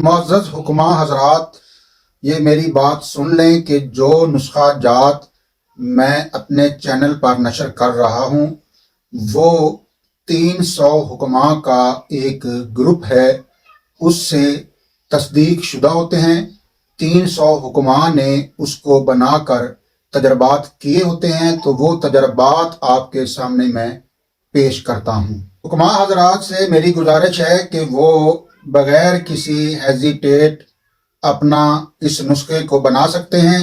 معزز حکماء حضرات، یہ میری بات سن لیں کہ جو نسخہ جات میں اپنے چینل پر نشر کر رہا ہوں وہ 300 حکماء کا ایک گروپ ہے، اس سے تصدیق شدہ ہوتے ہیں۔ 300 حکماء نے اس کو بنا کر تجربات کیے ہوتے ہیں، تو وہ تجربات آپ کے سامنے میں پیش کرتا ہوں۔ حکماء حضرات سے میری گزارش ہے کہ وہ بغیر کسی ہیزیٹیٹ اپنا اس نسخے کو بنا سکتے ہیں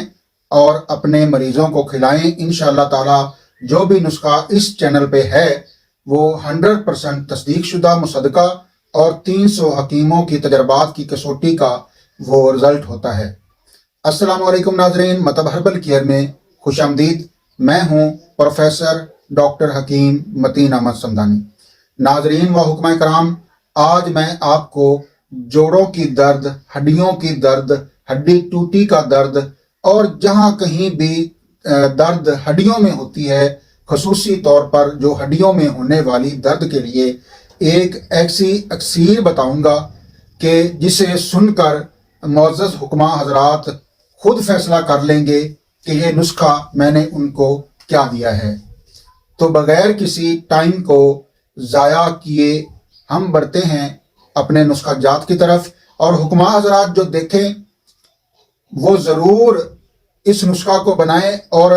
اور اپنے مریضوں کو کھلائیں۔ انشاءاللہ تعالی جو بھی نسخہ اس چینل پہ ہے وہ 100% تصدیق شدہ مصدقہ اور 300 حکیموں کی تجربات کی کسوٹی کا وہ رزلٹ ہوتا ہے۔ السلام علیکم ناظرین، مطب ہربل کیئر میں خوش آمدید۔ میں ہوں پروفیسر ڈاکٹر حکیم متین احمد صمدانی۔ ناظرین و حکماء کرام، آج میں آپ کو جوڑوں کی درد، ہڈیوں کی درد، ہڈی ٹوٹی کا درد اور جہاں کہیں بھی درد ہڈیوں میں ہوتی ہے، خصوصی طور پر جو ہڈیوں میں ہونے والی درد کے لیے ایک ایسی اکسیر بتاؤں گا کہ جسے سن کر معزز حکماء حضرات خود فیصلہ کر لیں گے کہ یہ نسخہ میں نے ان کو کیا دیا ہے۔ تو بغیر کسی ٹائم کو ضائع کیے ہم بڑھتے ہیں اپنے نسخہ جات کی طرف، اور حکماء حضرات جو دیکھیں وہ ضرور اس نسخہ کو بنائیں، اور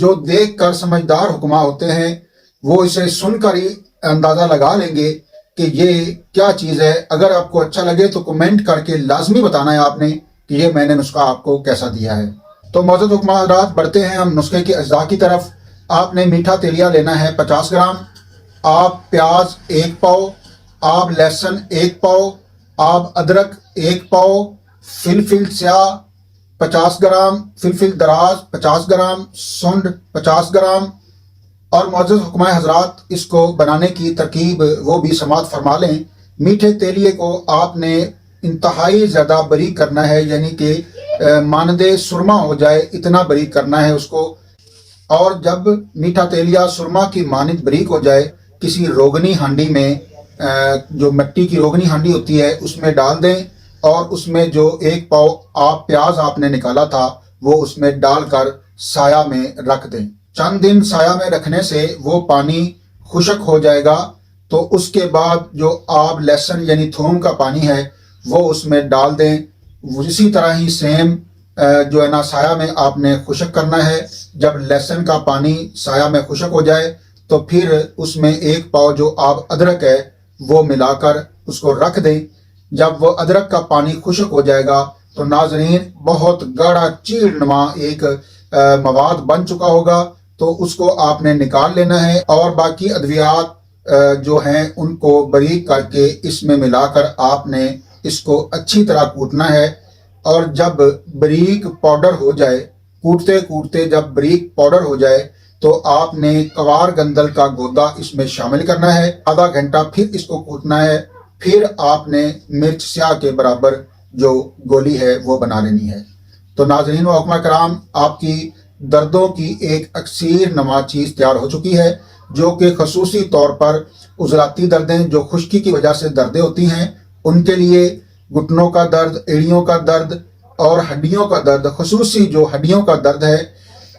جو دیکھ کر سمجھدار حکماء ہوتے ہیں وہ اسے سن کر ہی اندازہ لگا لیں گے کہ یہ کیا چیز ہے۔ اگر آپ کو اچھا لگے تو کمنٹ کر کے لازمی بتانا ہے آپ نے کہ یہ میں نے نسخہ آپ کو کیسا دیا ہے۔ تو معزز حکماء حضرات، بڑھتے ہیں ہم نسخے کے اجزاء کی طرف۔ آپ نے میٹھا تیلیا لینا ہے 50 گرام، آپ پیاز 1 پاؤ، آپ لہسن 1 پاؤ، آپ ادرک 1 پاؤ، فلفل سیاہ 50 گرام، فلفل دراز 50 گرام، سونڈ 50 گرام۔ اور معزز حکماء حضرات، اس کو بنانے کی ترکیب وہ بھی سماعت فرما لیں۔ میٹھے تیلیے کو آپ نے انتہائی زیادہ باریک کرنا ہے، یعنی کہ مانند سرما ہو جائے اتنا باریک کرنا ہے اس کو۔ اور جب میٹھا تیلیا سرما کی مانند باریک ہو جائے، کسی روگنی ہانڈی میں، جو مٹی کی روگنی ہانڈی ہوتی ہے اس میں ڈال دیں، اور اس میں جو 1 پاؤ آپ پیاز آپ نے نکالا تھا وہ اس میں ڈال کر سایہ میں رکھ دیں۔ چند دن سایہ میں رکھنے سے وہ پانی خشک ہو جائے گا، تو اس کے بعد جو آپ لہسن یعنی تھوم کا پانی ہے وہ اس میں ڈال دیں۔ اسی طرح ہی سیم جو ہے نا سایہ میں آپ نے خشک کرنا ہے۔ جب لہسن کا پانی سایہ میں خشک ہو جائے تو پھر اس میں 1 پاؤ جو آپ ادرک ہے وہ ملا کر اس کو رکھ دیں۔ جب وہ ادرک کا پانی خشک ہو جائے گا تو ناظرین بہت گاڑھا چیڑ نما ایک مواد بن چکا ہوگا، تو اس کو آپ نے نکال لینا ہے، اور باقی ادویات جو ہیں ان کو باریک کر کے اس میں ملا کر آپ نے اس کو اچھی طرح کوٹنا ہے۔ اور جب باریک پاؤڈر ہو جائے، کوٹتے کوٹتے جب باریک پاؤڈر ہو جائے تو آپ نے کوار گندل کا گودا اس میں شامل کرنا ہے۔ آدھا گھنٹہ پھر اس کو کوٹنا ہے، پھر آپ نے مرچ سیاہ کے برابر جو گولی ہے وہ بنا لینی ہے۔ تو ناظرین و حکماء کرام، آپ کی دردوں کی ایک اکثیر نما چیز تیار ہو چکی ہے، جو کہ خصوصی طور پر عضلاتی دردیں، جو خشکی کی وجہ سے دردیں ہوتی ہیں، ان کے لیے گھٹنوں کا درد، ایڑیوں کا درد اور ہڈیوں کا درد، خصوصی جو ہڈیوں کا درد ہے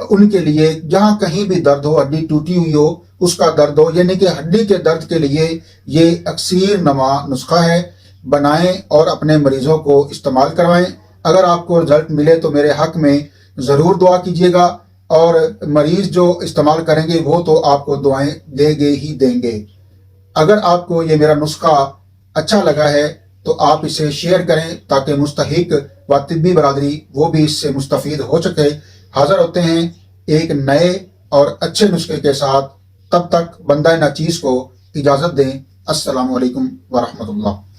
ان کے لیے، جہاں کہیں بھی درد ہو، ہڈی ٹوٹی ہوئی ہو اس کا درد ہو، یعنی کہ ہڈی کے درد کے لیے یہ اکثیر نما نسخہ ہے۔ بنائیں اور اپنے مریضوں کو استعمال کروائیں۔ اگر آپ کو رزلٹ ملے تو میرے حق میں ضرور دعا کیجیے گا، اور مریض جو استعمال کریں گے وہ تو آپ کو دعائیں دیں گے ہی دیں گے۔ اگر آپ کو یہ میرا نسخہ اچھا لگا ہے تو آپ اسے شیئر کریں تاکہ مستحق و طبی برادری وہ بھی اس سے مستفید ہو سکے۔ حاضر ہوتے ہیں ایک نئے اور اچھے نسخے کے ساتھ، تب تک بندہ ناچیز کو اجازت دیں۔ السلام علیکم ورحمۃ اللہ۔